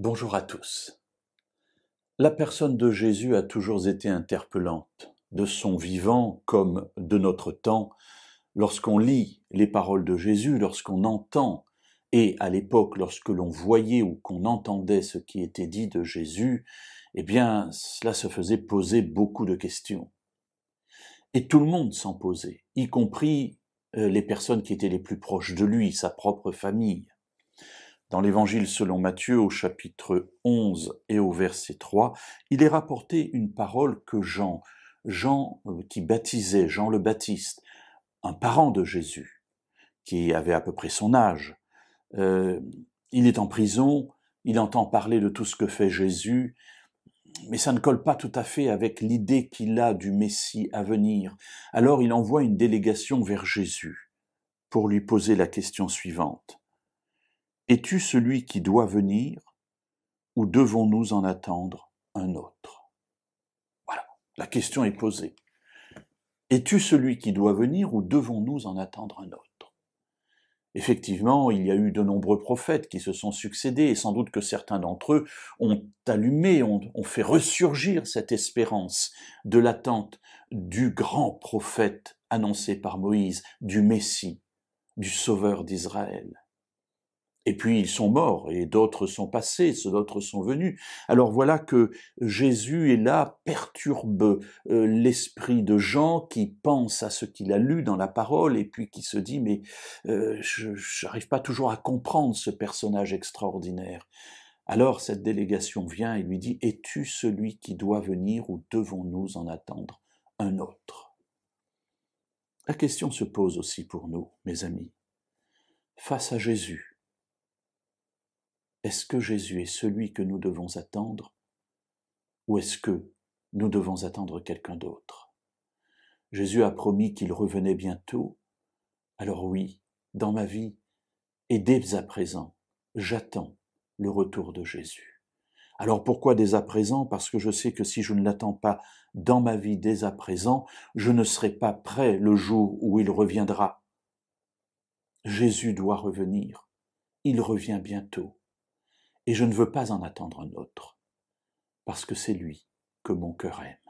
Bonjour à tous. La personne de Jésus a toujours été interpellante, de son vivant comme de notre temps. Lorsqu'on lit les paroles de Jésus, lorsqu'on entend, et à l'époque lorsque l'on voyait ou qu'on entendait ce qui était dit de Jésus, eh bien cela se faisait poser beaucoup de questions. Et tout le monde s'en posait, y compris les personnes qui étaient les plus proches de lui, sa propre famille. Dans l'Évangile selon Matthieu, au chapitre 11 et au verset 3, il est rapporté une parole que Jean qui baptisait, Jean le Baptiste, un parent de Jésus, qui avait à peu près son âge. Il est en prison, il entend parler de tout ce que fait Jésus, mais ça ne colle pas tout à fait avec l'idée qu'il a du Messie à venir. Alors il envoie une délégation vers Jésus pour lui poser la question suivante. Es-tu celui qui doit venir ou devons-nous en attendre un autre? Voilà, la question est posée. Es-tu celui qui doit venir ou devons-nous en attendre un autre? Effectivement, il y a eu de nombreux prophètes qui se sont succédés et sans doute que certains d'entre eux ont allumé, ont fait ressurgir cette espérance de l'attente du grand prophète annoncé par Moïse, du Messie, du Sauveur d'Israël. Et puis ils sont morts, et d'autres sont passés, d'autres sont venus. Alors voilà que Jésus est là, perturbe l'esprit de Jean qui pense à ce qu'il a lu dans la parole, et puis qui se dit, mais je n'arrive pas toujours à comprendre ce personnage extraordinaire. Alors cette délégation vient et lui dit, es-tu celui qui doit venir ou devons-nous en attendre un autre? La question se pose aussi pour nous, mes amis. Face à Jésus, est-ce que Jésus est celui que nous devons attendre ou est-ce que nous devons attendre quelqu'un d'autre? Jésus a promis qu'il revenait bientôt. Alors oui, dans ma vie, et dès à présent, j'attends le retour de Jésus. Alors pourquoi dès à présent? Parce que je sais que si je ne l'attends pas dans ma vie dès à présent, je ne serai pas prêt le jour où il reviendra. Jésus doit revenir. Il revient bientôt. Et je ne veux pas en attendre un autre, parce que c'est lui que mon cœur aime.